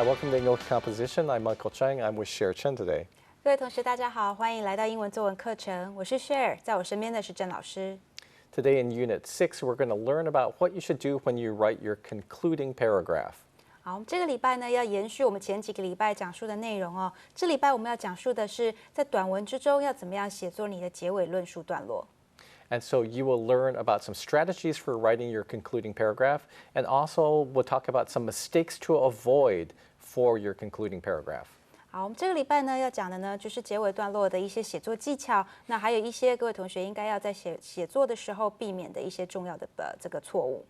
Hi, welcome to English Composition. I'm Michael Chang. I'm with Cher Chen today. 各位同学，大家好，欢迎来到英文作文课程。我是 Cher， 在我身边的是郑老师。Today in Unit 6, we're going to learn about what you should do when you write your concluding paragraph. 好，我们这个礼拜呢要延续我们前几个礼拜讲述的内容哦。这礼拜我们要讲述的是在短文之中要怎么样写作你的结尾论述段落。And so you will learn about some strategies for writing your concluding paragraph, and also we'll talk about some mistakes to avoid for your concluding paragraph. 好，我们这个礼拜呢要讲的呢就是结尾段落的一些写作技巧，那还有一些各位同学应该要在写作的时候避免的一些重要的这个错误。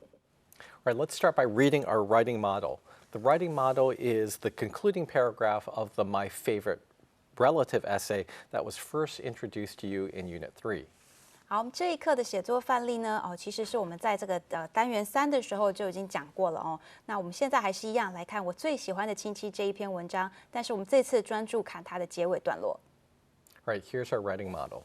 All right, let's start by reading our writing model. The writing model is the concluding paragraph of the My Favorite Relative essay that was first introduced to you in Unit 3. 好，我们这一课的写作范例呢，其实是我们在这个单元3的时候就已经讲过了哦。那我们现在还是一样来看我最喜欢的亲戚这一篇文章，但是我们这次专注看它的结尾段落。All right, here's our writing model.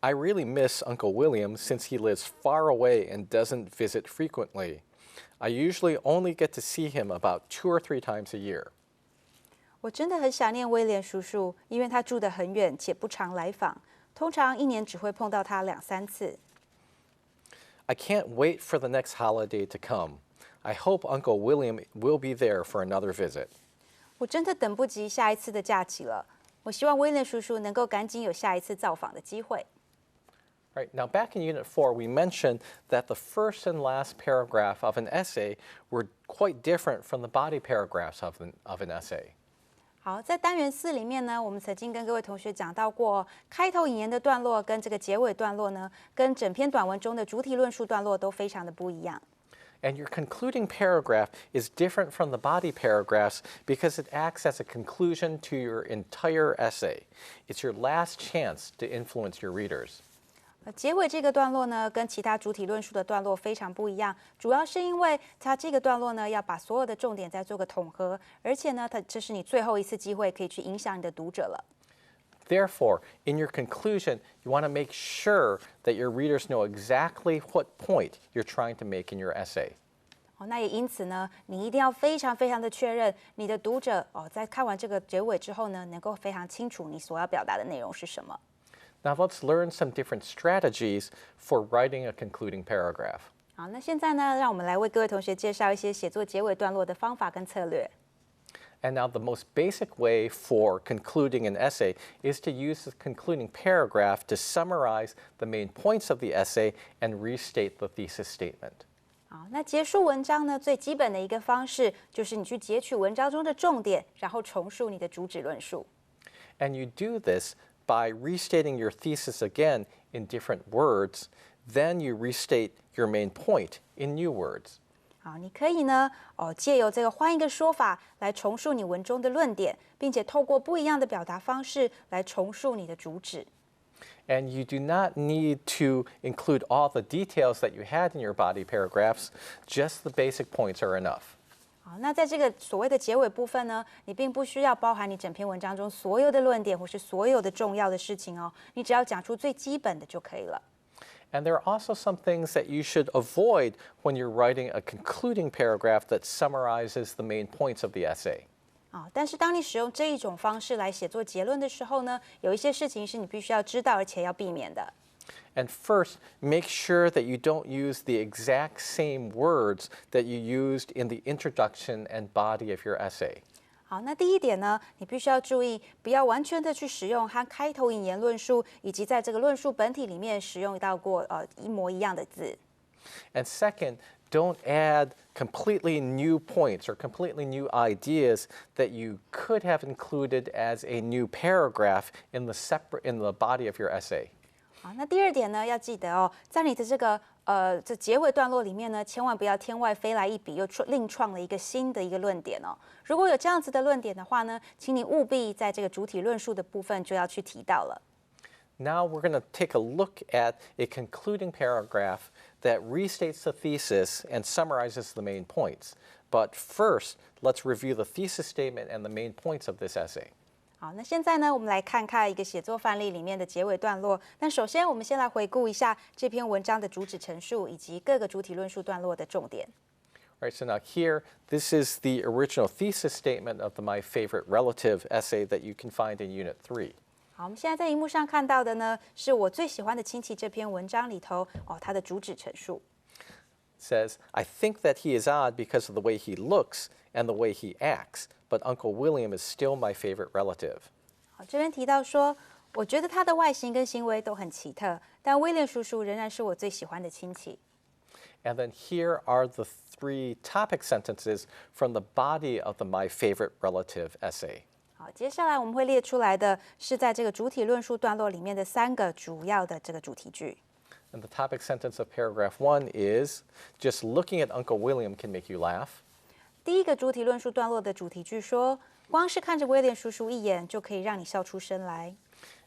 I really miss Uncle William since he lives far away and doesn't visit frequently. I usually only get to see him about 2 or 3 times a year. 我真的很想念威廉叔叔，因为他住得很远且不常来访，通常1年只会碰到他2、3次。I can't wait for the next holiday to come. I hope Uncle William will be there for another visit. 我真的等不及下一次的假期了。我希望威廉叔叔能够赶紧有下一次造访的机会。Right, now back in Unit 4, we mentioned that the first and last paragraph of an essay were quite different from the body paragraphs of an essay. 好，在单元4里面呢，我们曾经跟各位同学讲到过，开头引言的段落跟这个结尾段落呢，跟整篇短文中的主体论述段落都非常的不一样。And your concluding paragraph is different from the body paragraphs because it acts as a conclusion to your entire essay. It's your last chance to influence your readers. 结尾这个段落呢，跟其他主体论述的段落非常不一样，主要是因为它这个段落呢，要把所有的重点再做个统合，而且呢，这是你最后一次机会可以去影响你的读者了。Therefore, in your conclusion, you want to make sure that your readers know exactly what point you're trying to make in your essay. 那也因此呢，你一定要非常非常的确认你的读者在看完这个结尾之后呢，能够非常清楚你所要表达的内容是什么。Now let's learn some different strategies for writing a concluding paragraph. 好，那现在呢，让我们来为各位同学介绍一些写作结尾段落的方法跟策略。And now the most basic way for concluding an essay is to use the concluding paragraph to summarize the main points of the essay and restate the thesis statement. 好，那结束文章呢，最基本的一个方式就是你去截取文章中的重点，然后重述你的主旨论述。And you do this by restating your thesis again in different words, then you restate your main point in new words. 好，你可以呢，借由这个换一个说法来重述你文中的论点，并且透过不一样的表达方式来重述你的主旨。And you do not need to include all the details that you had in your body paragraphs, just the basic points are enough. 好，那在这个所谓的结尾部分呢，你并不需要包含你整篇文章中所有的论点或是所有的重要的事情哦，你只要讲出最基本的就可以了。And there are also some things that you should avoid when you're writing a concluding paragraph that summarizes the main points of the essay. 但是当你使用这一种方式来写作结论的时候呢，有一些事情是你必须要知道而且要避免的。And first, make sure that you don't use the exact same words that you used in the introduction and body of your essay. 好，那第一点呢，你必须要注意，不要完全的去使用和开头引言论述以及在这个论述本体里面使用到过一模一样的字。And second, don't add completely new points or completely new ideas that you could have included as a new paragraph in the body of your essay. 好，那第二点呢，要记得哦，在你的这个这结尾段落里面呢，千万不要天外飞来一笔，又另创了一个新的一个论点哦。如果有这样子的论点的话呢，请你务必在这个主体论述的部分就要去提到了。Now we're going to take a look at a concluding paragraph that restates the thesis and summarizes the main points. But first, let's review the thesis statement and the main points of this essay. 好，那现在呢，我们来看看一个写作范例里面的结尾段落。但首先，我们先来回顾一下这篇文章的主旨陈述以及各个主体论述段落的重点。All right, so now here, this is the original thesis statement of the My Favorite Relative essay that you can find in Unit 3. 好，我们现在在荧幕上看到的呢，是我最喜欢的亲戚这篇文章里头它的主旨陈述。It says, I think that he is odd because of the way he looks and the way he acts, but Uncle William is still my favorite relative. 好，这边提到说，我觉得他的外形跟行为都很奇特，但威廉叔叔仍然是我最喜欢的亲戚。And then here are the 3 topic sentences from the body of the My Favorite Relative essay. 好，接下来我们会列出来的是在这个主体论述段落里面的3个主要的这个主题句。And the topic sentence of paragraph 1 is, just looking at Uncle William can make you laugh. 第一个主体论述段落的主题句说，光是看着威廉叔叔一眼就可以让你笑出声来。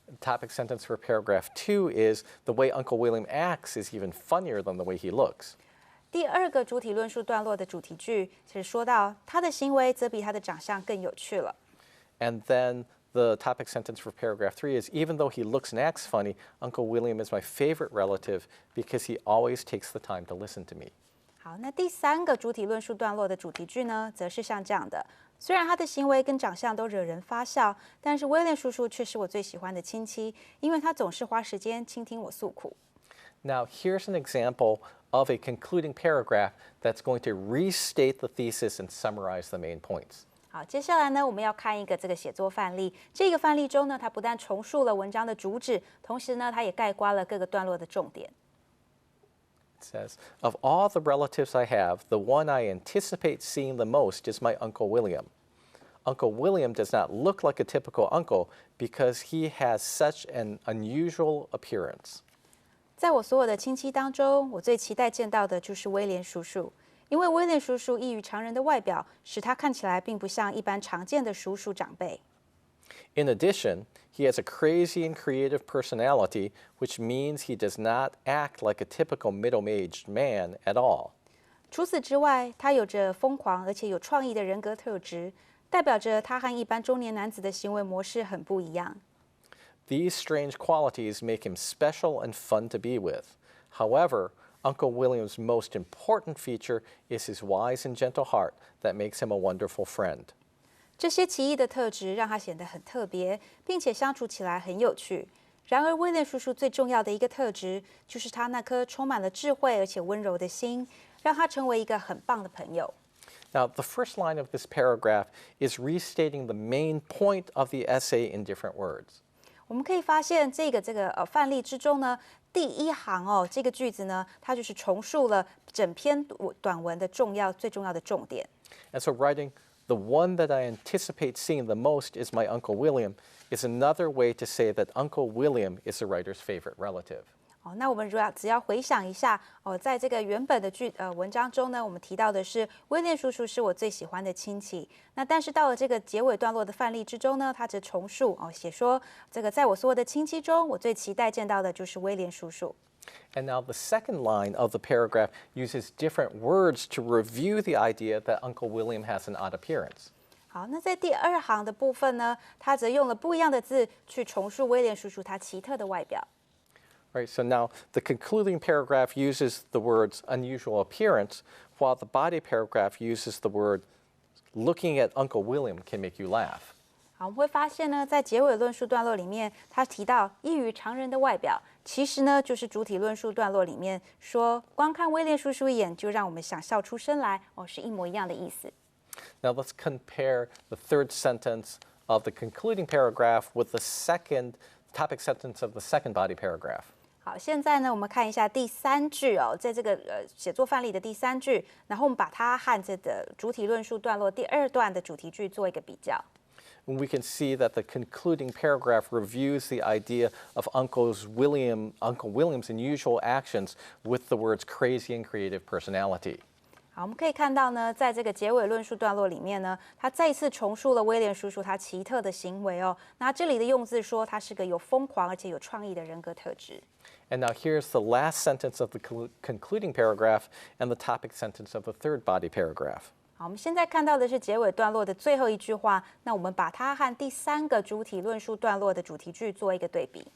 The topic sentence for paragraph 2 is, the way Uncle William acts is even funnier than the way he looks. 第二个主体论述段落的主题句是说到他的行为则比他的长相更有趣了。And then the topic sentence for paragraph 3 is, even though he looks and acts funny, Uncle William is my favorite relative because he always takes the time to listen to me. 好，那第3个主体论述段落的主题句呢，则是像这样的：虽然他的行为跟长相都惹人发笑，但是威廉叔叔却是我最喜欢的亲戚，因为他总是花时间倾听我诉苦。Now, here's an example of a concluding paragraph that's going to restate the thesis and summarize the main points. 好，接下来呢，我们要看一个这个写作范例。这个范例中呢，它不但重述了文章的主旨，同时呢，它也概括了各个段落的重点。It says, of all the relatives I have, the one I anticipate seeing the most is my Uncle William. Uncle William does not look like a typical uncle because he has such an unusual appearance. 在我所有的亲戚当中，我最期待见到的就是威廉叔叔，因为威廉叔叔异于常人的外表，使他看起来并不像一般常见的叔叔长辈。In addition, he has a crazy and creative personality, which means he does not act like a typical middle-aged man at all. 除此之外，他有着疯狂而且有创意的人格特质，代表着他和一般中年男子的行为模式很不一样。These strange qualities make him special and fun to be with. However, Uncle William's most important feature is his wise and gentle heart that makes him a wonderful friend. 这些奇异的特质让他显得很特别，并且相处起来很有趣。然而，威廉叔叔最重要的一个特质，就是他那颗充满了智慧而且温柔的心，让他成为一个很棒的朋友。Now, the first line of this paragraph is restating the main point of the essay in different words. 我们可以发现，这个范例之中呢，第一行这个句子呢，它就是重述了整篇短文的最重要的重点。And so writing, the one that I anticipate seeing the most is my Uncle William, is another way to say that Uncle William is the writer's favorite relative. 那我们只要回想一下在这个原本的文章中呢，我们提到的是威廉叔叔是我最喜欢的亲戚。那但是到了这个结尾段落的范例之中呢，他则重述写说这个在我所有的亲戚中，我最期待见到的就是威廉叔叔。And now the second line of the paragraph uses different words to review the idea that Uncle William has an odd appearance. 好，那在第2行的部分呢，他则用了不一样的字去重述威廉叔叔他奇特的外表。Right, so now the concluding paragraph uses the words unusual appearance, while the body paragraph uses the word looking at Uncle William can make you laugh. 好，我们会发现呢，在结尾论述段落里面，他提到异于常人的外表，其实呢就是主体论述段落里面说，光看威廉叔叔一眼就让我们想笑出声来，是一模一样的意思。Now let's compare the third sentence of the concluding paragraph with the second topic sentence of the second body paragraph. 好，现在呢，我们看一下第3句在这个写作范例的第3句，然后我们把它和这个主体论述段落第2段的主题句做一个比较。We can see that the concluding paragraph reviews the idea of Uncle William's unusual actions with the words crazy and creative personality. 好，我们可以看到呢，在这个结尾论述段落里面呢，他再一次重述了威廉叔叔他奇特的行为那这里的用字说他是个有疯狂而且有创意的人格特质。And now here's the last sentence of the concluding paragraph and the topic sentence of the third body paragraph. 好，我们现在看到的是结尾段落的最后一句话，那我们把它和第3个主体论述段落的主题句做一个对比。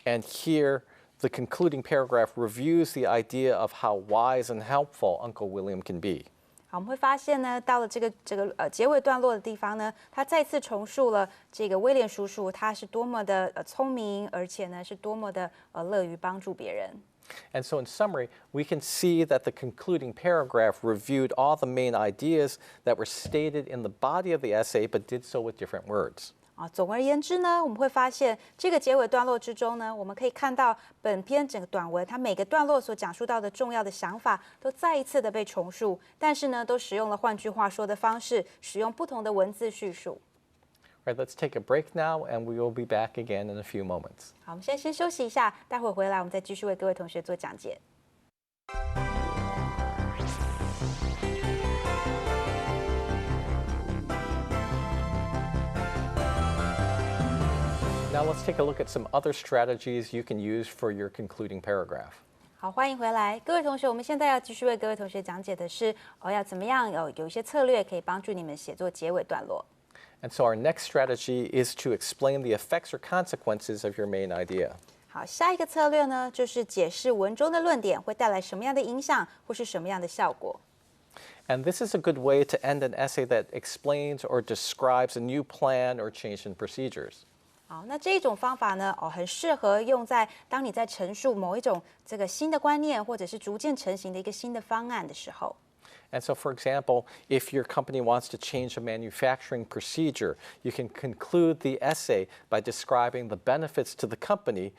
And here, the concluding paragraph reviews the idea of how wise and helpful Uncle William can be. 好，我们会发现呢，到了这个结尾段落的地方呢，他再次重述了这个威廉叔叔他是多么的聪明，而且呢是多么的乐于帮助别人。And so in summary, we can see that the concluding paragraph reviewed all the main ideas that were stated in the body of the essay, but did so with different words. 总而言之呢，我们会发现这个结尾段落之中呢，我们可以看到本篇整个短文，它每个段落所讲述到的重要的想法，都再一次的被重述，但是呢，都使用了换句话说的方式，使用不同的文字叙述。All right, let's take a break now, and we will be back again in a few moments. 好，我们现在先休息一下，待会回来我们再继续为各位同学做讲解。Now let's take a look at some other strategies you can use for your concluding paragraph. 好，欢迎回来，各位同学。我们现在要继续为各位同学讲解的是，要怎么样有一些策略可以帮助你们写作结尾段落。And so our next strategy is to explain the effects or consequences of your main idea. 好，下一个策略呢，就是解释文中的论点会带来什么样的影响，或是什么样的效果。And this is a good way to end an essay that explains or describes a new plan or change in procedures. 好，那这一种方法呢，很适合用在当你在陈述某一种这个新的观念，或者是逐渐成型的一个新的方案的时候。And so, for example, if your company wants to change a manufacturing procedure, you can conclude the essay by describing the benefits to the company,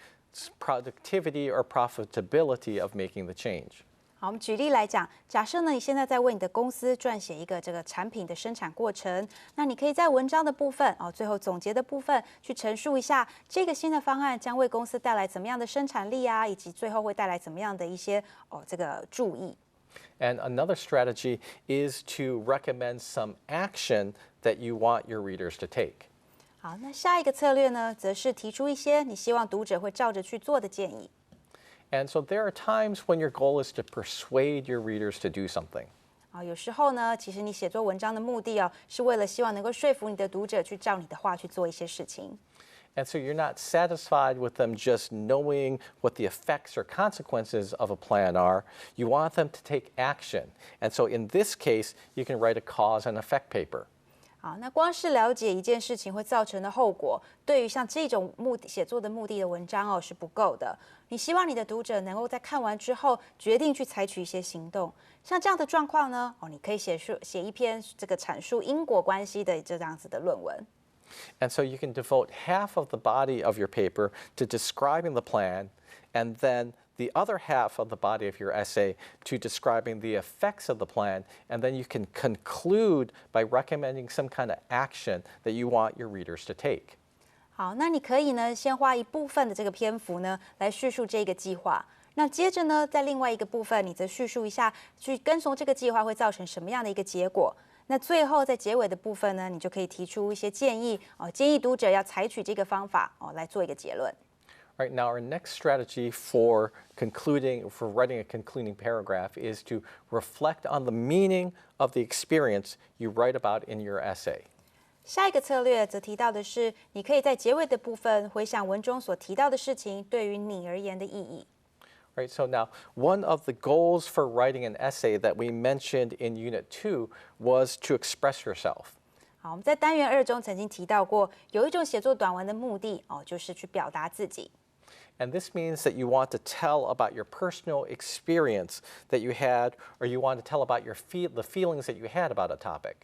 productivity or profitability of making the change. 好，我们举例来讲，假设呢，你现在在为你的公司撰写一个这个产品的生产过程，那你可以在文章的部分最后总结的部分去陈述一下这个新的方案将为公司带来怎么样的生产力啊，以及最后会带来怎么样的一些这个注意。And another strategy is to recommend some action that you want your readers to take. 好，那下一个策略呢，则是提出一些你希望读者会照着去做的建议。And so there are times when your goal is to persuade your readers to do something. 有时候呢，其实你写作文章的目的是为了希望能够说服你的读者去照你的话去做一些事情。And so you're not satisfied with them just knowing what the effects or consequences of a plan are. You want them to take action. And so in this case, you can write a cause and effect paper. 好，那光是了解一件事情会造成的后果，对于像这种写作的目的的文章是不够的。你希望你的读者能够在看完之后决定去采取一些行动。像这样的状况呢，你可以写一篇这个阐述因果关系的这样子的论文。And so you can devote half of the body of your paper to describing the plan, and then the other half of the body of your essay to describing the effects of the plan, and then you can conclude by recommending some kind of action that you want your readers to take. 好，那你可以呢，先花一部分的这个篇幅呢，来叙述这个计划。那接着呢，在另外一个部分，你则叙述一下，去跟从这个计划会造成什么样的一个结果。那最后在结尾的部分呢，你就可以提出一些建议建议读者要采取这个方法来做一个结论。All right, now our next strategy for writing a concluding paragraph is to reflect on the meaning of the experience you write about in your essay. 下一个策略则提到的是，你可以在结尾的部分回想文中所提到的事情对于你而言的意义。Right, so now one of the goals for writing an essay that we mentioned in Unit 2 was to express yourself. 好，我们在单元2中曾经提到过，有一种写作短文的目的就是去表达自己。And this means that you want to tell about your personal experience that you had, or you want to tell about the feelings that you had about a topic.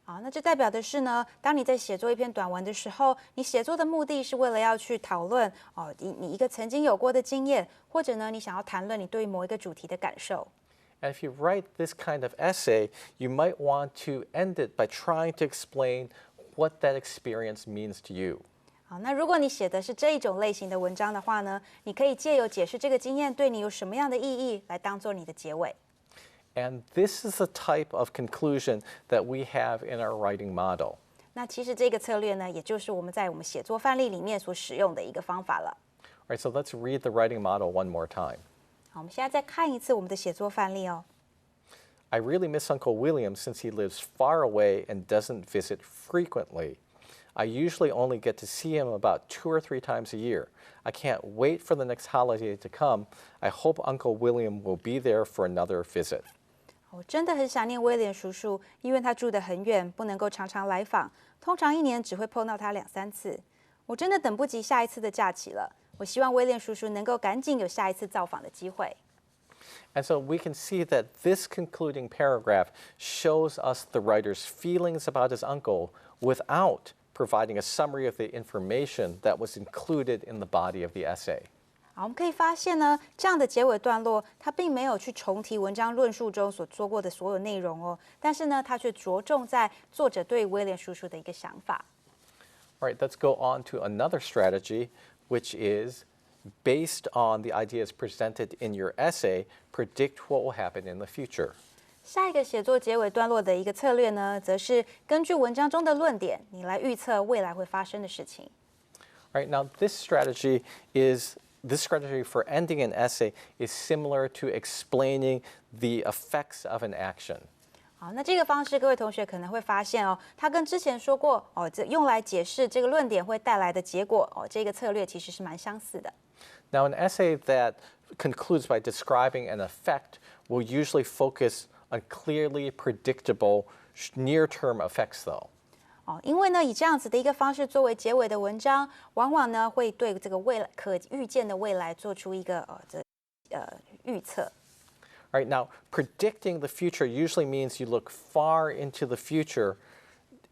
好，那这代表的是呢，当你在写作一篇短文的时候，你写作的目的是为了要去讨论你一个曾经有过的经验，或者呢，你想要谈论你对于某一个主题的感受。And if you write this kind of essay, you might want to end it by trying to explain what that experience means to you. 好，那如果你写的是这一种类型的文章的话呢，你可以借由解释这个经验对你有什么样的意义，来当做你的结尾。And this is the type of conclusion that we have in our writing model. 那其实这个策略呢，也就是我们在我们写作范例里面所使用的一个方法了。All right, so let's read the writing model one more time. 好，我们现在再看一次我们的写作范例哦。I really miss Uncle William since he lives far away and doesn't visit frequently. I usually only get to see him about 2 or 3 times a year. I can't wait for the next holiday to come. I hope Uncle William will be there for another visit. 我真的很想念威廉叔叔，因为他住得很远，不能够常常来访，通常1年只会碰到他2、3次。我真的等不及下一次的假期了。我希望威廉叔叔能够赶紧有下一次造访的机会。And so we can see that this concluding paragraph shows us the writer's feelings about his uncle without providing a summary of the information that was included in the body of the essay. 好，我们可以发现呢，这样的结尾段落，它并没有去重提文章论述中所说过的所有内容哦，但是呢，它却着重在作者对威廉叔叔的一个想法。All right, let's go on to another strategy, which is based on the ideas presented in your essay, predict what will happen in the future. 下一个写作结尾段落的一个策略呢，则是根据文章中的论点，你来预测未来会发生的事情。All right, now this strategy for ending an essay is similar to explaining the effects of an action. 好，那这个方式，各位同学可能会发现哦，它跟之前说过哦，这用来解释这个论点会带来的结果哦，这个策略其实是蛮相似的。Now, an essay that concludes by describing an effect will usually focus on clearly predictable near-term effects, though. 哦，因为呢，以这样子的一个方式作为结尾的文章，往往呢会对这个未来可预见的未来做出一个预测。All right, now predicting the future usually means you look far into the future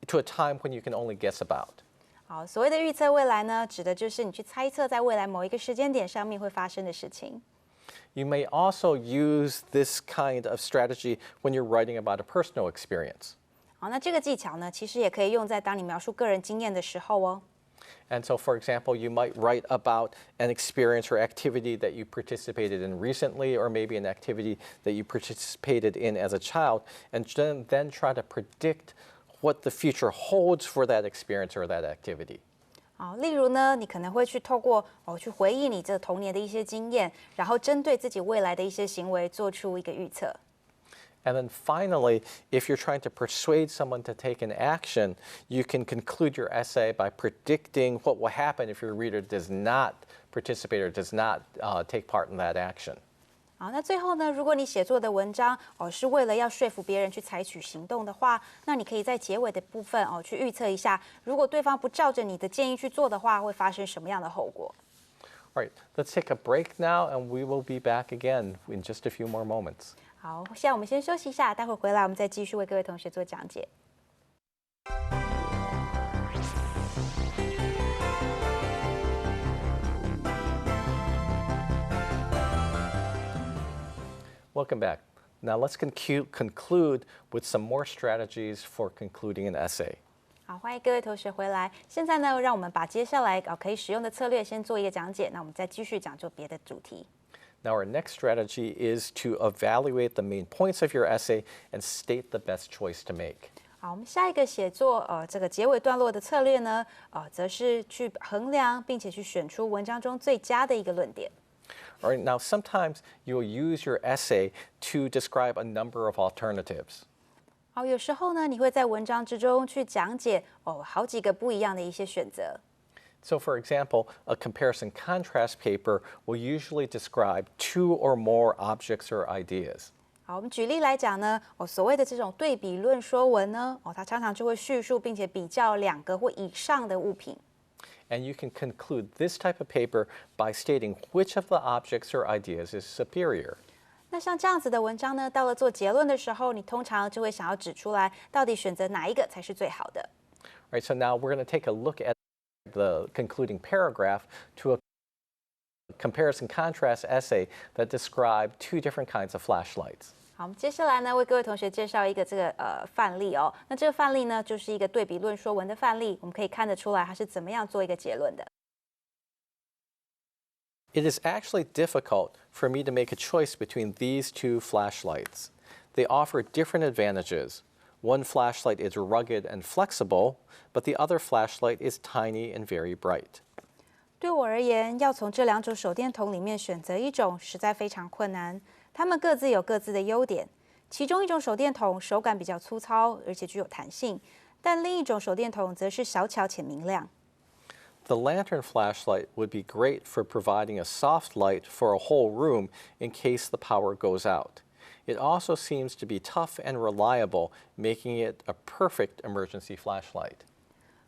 to a time when you can only guess about. 好，所谓的预测未来呢，指的就是你去猜测在未来某一个时间点上面会发生的事情。You may also use this kind of strategy when you're writing about a personal experience. 好，那这个技巧呢，其实也可以用在当你描述个人经验的时候哦。And so, for example, you might write about an experience or activity that you participated in recently, or maybe an activity that you participated in as a child, and then try to predict what the future holds for that experience or that activity. 好，例如呢，你可能会去透过去回忆你这童年的一些经验，然后针对自己未来的一些行为做出一个预测。And then finally, if you're trying to persuade someone to take an action, you can conclude your essay by predicting what will happen if your reader does not participate or does not take part in that action. 好，那最后呢，如果你写作的文章是为了要说服别人去采取行动的话，那你可以在结尾的部分去预测一下，如果对方不照着你的建议去做的话，会发生什么样的后果。All right, let's take a break now, and we will be back again in just a few more moments. 好，现在我们先休息一下，待会回来我们再继续为各位同学做讲解。Welcome back. Now let's conclude with some more strategies for concluding an essay. 好，欢迎各位同学回来。现在呢，让我们把接下来可以使用的策略先做一个讲解，那我们再继续讲究别的主题。Now, our next strategy is to evaluate the main points of your essay and state the best choice to make. 好，我们下一个写作这个结尾段落的策略呢，则是去衡量并且去选出文章中最佳的一个论点。All right, now sometimes you'll use your essay to describe a number of alternatives. 好，有时候呢，你会在文章之中去讲解好几个不一样的一些选择。So, for example, a comparison contrast paper will usually describe 2 or more objects or ideas. 好，我们举例来讲呢，所谓的这种对比论说文呢，它常常就会叙述并且比较2个或以上的物品。And you can conclude this type of paper by stating which of the objects or ideas is superior. 那像这样子的文章呢，到了做结论的时候，你通常就会想要指出来，到底选择哪一个才是最好的。All right, so now we're going to take a look at the concluding paragraph to a comparison contrast essay that describe 2 different kinds of flashlights. 好，我们接下来呢，为各位同学介绍一个这个范例哦。那这个范例呢，就是一个对比论说文的范例，我们可以看得出来它是怎么样做一个结论的。It is actually difficult for me to make a choice between these 2 flashlights. They offer different advantages. One flashlight is rugged and flexible, but the other flashlight is tiny and very bright. 对我而言，要从这2种手电筒里面选择一种，实在非常困难。它们各自有各自的优点。其中一种手电筒手感比较粗糙，而且具有弹性，但另一种手电筒则是小巧且明亮。The lantern flashlight would be great for providing a soft light for a whole room in case the power goes out. It also seems to be tough and reliable, making it a perfect emergency flashlight.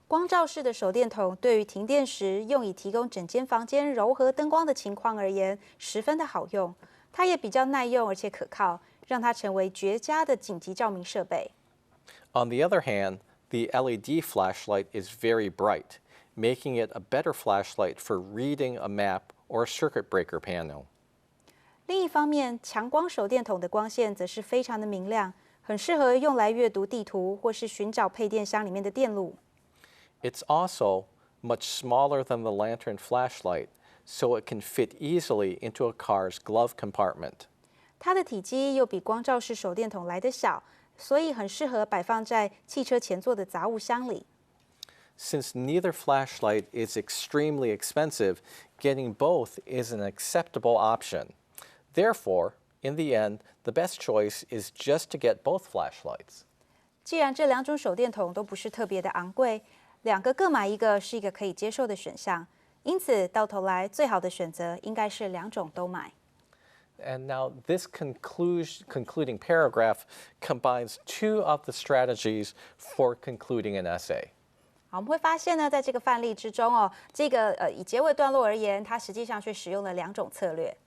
光照式的手电筒对于停电时用以提供整间房间柔和灯光的情况而言，十分的好用。它也比较耐用而且可靠，让它成为绝佳的紧急照明设备。On the other hand, the LED flashlight is very bright, making it a better flashlight for reading a map or a circuit breaker panel. 另一方面，强光手电筒的光线则是非常的明亮，很适合用来阅读地图或是寻找配电箱里面的电路。It's also much smaller than the lantern flashlight, so it can fit easily into a car's glove compartment. 它的体积又比光照式手电筒来得小，所以很适合摆放在汽车前座的杂物箱里。Since neither flashlight is extremely expensive, getting both is an acceptable option. Therefore, in the end, the best choice is just to get both flashlights. 既然这两种手电筒都不是特别的昂贵，两个各买一个是一个可以接受的选项。因此，到头来最好的选择应该是两种都买。And now this concluding paragraph combines two of the strategies for concluding an essay. 好，我们会发现呢，在这个范例之中哦，这个以结尾段落而言，它实际上却使用了两种策略。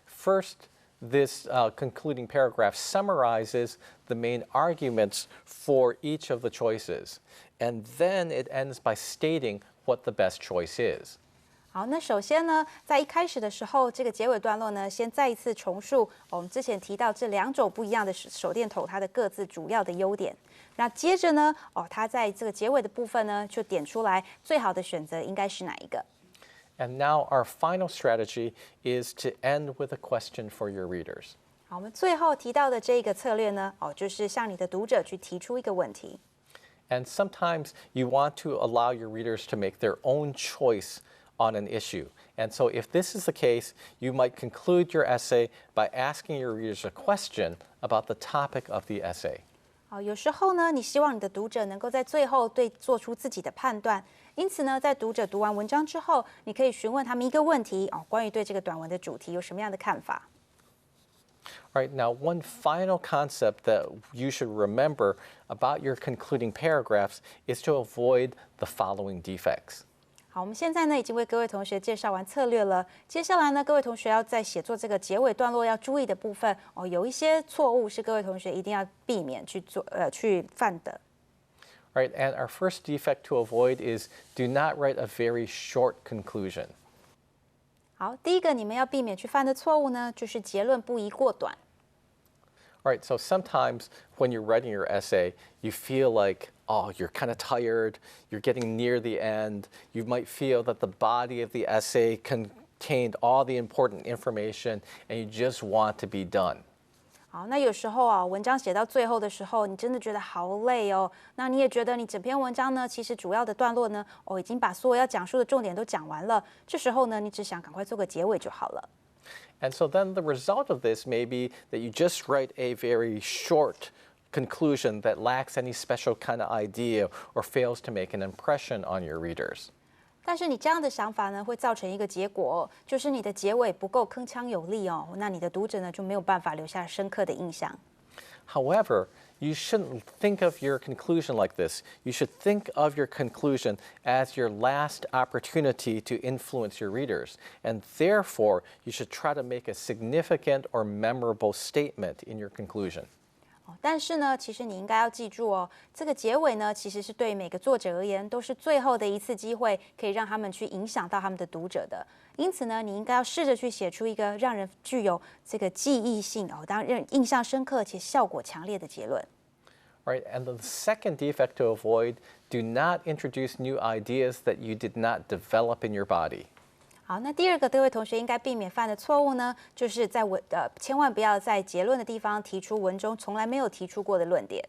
First, this concluding paragraph summarizes the main arguments for each of the choices, and then it ends by stating what the best choice is. 好，那首先呢，在一开始的时候，这个结尾段落呢，先再一次重述我们之前提到这两种不一样的手电筒它的各自主要的优点。那接着呢，它在这个结尾的部分呢，就点出来最好的选择应该是哪一个。And now our final strategy is to end with a question for your readers. 好，我们最后提到的这个策略呢，就是向你的读者去提出一个问题。And sometimes you want to allow your readers to make their own choice on an issue. And so if this is the case, you might conclude your essay by asking your readers a question about the topic of the essay. 好，有时候呢，你希望你的读者能够在最后做出自己的判断，因此呢，在读者读完文章之后，你可以询问他们一个问题关于对这个短文的主题有什么样的看法。All right, now one final concept that you should remember about your concluding paragraphs is to avoid the following defects. 好，我们现在呢已经为各位同学介绍完策略了。接下来呢，各位同学要在写作这个结尾段落要注意的部分有一些错误是各位同学一定要避免去犯的。Right, and our first defect to avoid is do not write a very short conclusion. 好，第一个你们要避免去犯的错误呢，就是结论不宜过短。All right, so sometimes when you're writing your essay, you feel like, oh, you're kind of tired, you're getting near the end. You might feel that the body of the essay contained all the important information and you just want to be done. 好，那有时候文章写到最后的时候，你真的觉得好累哦。那你也觉得你整篇文章呢，其实主要的段落呢，已经把所有要讲述的重点都讲完了。这时候呢，你只想赶快做个结尾就好了。And so then the result of this may be that you just write a very short conclusion that lacks any special kind of idea or fails to make an impression on your readers. 但是你这样的想法呢，会造成一个结果，就是你的结尾不够铿锵有力哦，那你的读者呢就没有办法留下深刻的印象。However, you shouldn't think of your conclusion like this. You should think of your conclusion as your last opportunity to influence your readers, and therefore you should try to make a significant or memorable statement in your conclusion. 但是呢，其实你应该要记住哦，这个结尾呢，其实是对每个作者而言都是最后的一次机会，可以让他们去影响到他们的读者的。因此呢，你应该要试着去写出一个让人具有这个记忆性当然印象深刻且效果强烈的结论。Right, and the second defect to avoid: do not introduce new ideas that you did not develop in your body. 好，那第二个各位同学应该避免犯的错误呢，就是在千万不要在结论的地方提出文中从来没有提出过的论点。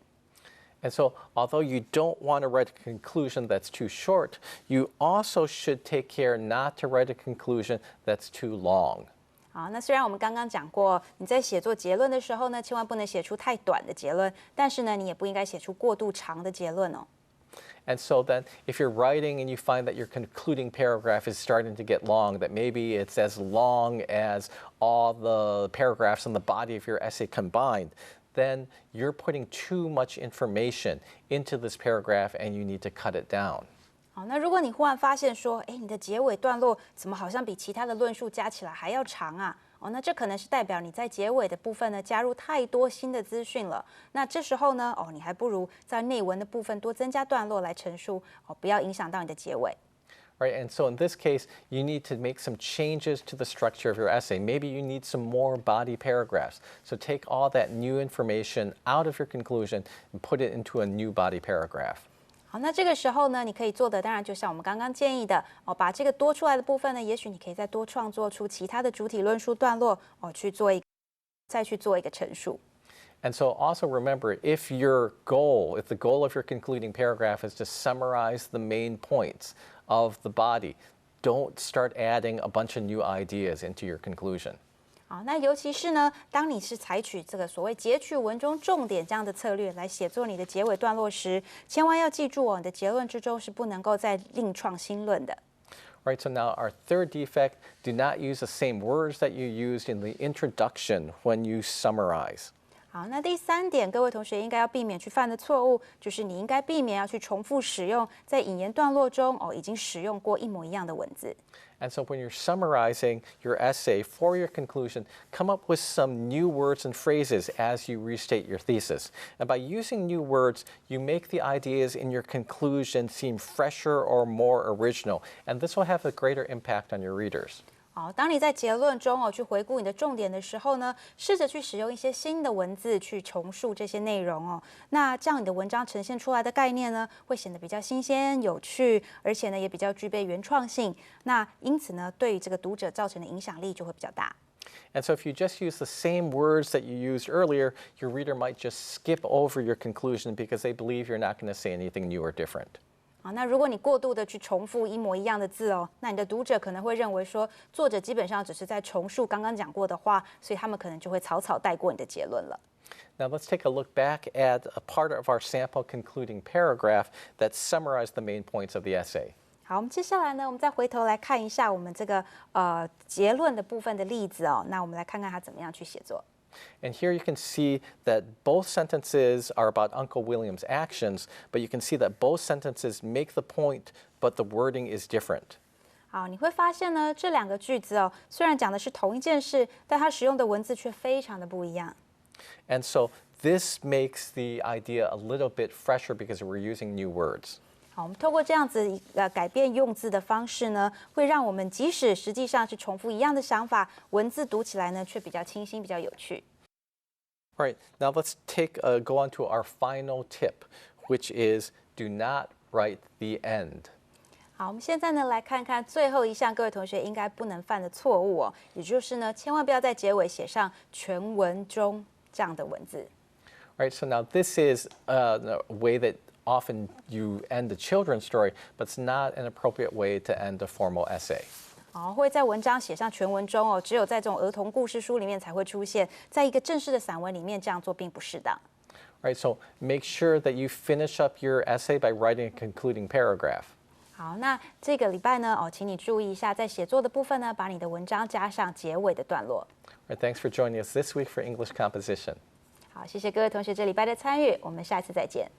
And so, although you don't want to write a conclusion that's too short, you also should take care not to write a conclusion that's too long. 好，那虽然我们刚刚讲过，你在写作结论的时候呢，千万不能写出太短的结论，但是呢，你也不应该写出过度长的结论哦。And so then, if you're writing and you find that your concluding paragraph is starting to get long, that maybe it's as long as all the paragraphs in the body of your essay combined, then you're putting too much information into this paragraph and you need to cut it down. 好，那如果你忽然发现说，哎，你的结尾段落怎么好像比其他的论述加起来还要长啊？哦，那这可能是代表你在结尾的部分呢加入太多新的资讯了。那这时候呢，你还不如在内文的部分多增加段落来陈述，不要影响到你的结尾。Right, and so in this case, you need to make some changes to the structure of your essay. Maybe you need some more body paragraphs. So take all that new information out of your conclusion and put it into a new body paragraph. 好，那这个时候呢，你可以做的当然就像我们刚刚建议的把这个多出来的部分呢，也许你可以再多创作出其他的主体论述段落再去做一个陈述。And so also remember, if the goal of your concluding paragraph is to summarize the main points of the body, don't start adding a bunch of new ideas into your conclusion. 好，那尤其是呢，当你是采取这个所谓截取文中重点这样的策略来写作你的结尾段落时，千万要记住你的结论之中是不能够再另创新论的。Right, so now our third defect, do not use the same words that you used in the introduction when you summarize. 好，那第3点，各位同学应该要避免去犯的错误，就是你应该避免要去重复使用在引言段落中已经使用过一模一样的文字。And so when you're summarizing your essay for your conclusion, come up with some new words and phrases as you restate your thesis. And by using new words, you make the ideas in your conclusion seem fresher or more original. And this will have a greater impact on your readers. 好，当你在结论中去回顾你的重点的时候呢，试着去使用一些新的文字去重述这些内容那这样你的文章呈现出来的概念呢，会显得比较新鲜、有趣，而且呢也比较具备原创性。那因此呢，对于这个读者造成的影响力就会比较大。And so if you just use the same words that you used earlier, your reader might just skip over your conclusion because they believe you're not going to say anything new or different. 那如果你过度的去重复一模一样的字那你的读者可能会认为说，作者基本上只是在重述刚刚讲过的话，所以他们可能就会草草带过你的结论了。Now let's take a look back at a part of our sample concluding paragraph that summarized the main points of the essay. 好，我们接下来呢，我们再回头来看一下我们这个结论的部分的例子那我们来看看他怎么样去写作。And here you can see that both sentences are about Uncle William's actions, but you can see that both sentences make the point, but the wording is different. 好，你会发现呢，这2个句子虽然讲的是同一件事，但它使用的文字却非常的不一样。And so this makes the idea a little bit fresher because we're using new words. 好，我们透过这样子改变用字的方式呢，会让我们即使实际上是重复一样的想法，文字读起来呢却比较清新，比较有趣。Right, now let's go on to our final tip, which is do not write the end. 好，我们现在呢来看看最后一项各位同学应该不能犯的错误也就是呢，千万不要在结尾写上全文中这样的文字。Right, so now this is a way that often you end a children's story, but it's not an appropriate way to end a formal essay. 会在文章写上全文中只有在这种儿童故事书里面才会出现，在一个正式的散文里面这样做并不适当。Right, so make sure that you finish up your essay by writing a concluding paragraph. 好，那这个礼拜呢请你注意一下，在写作的部分呢，把你的文章加上结尾的段落。Right, thanks for joining us this week for English composition. 好，谢谢各位同学这礼拜的参与，我们下次再见。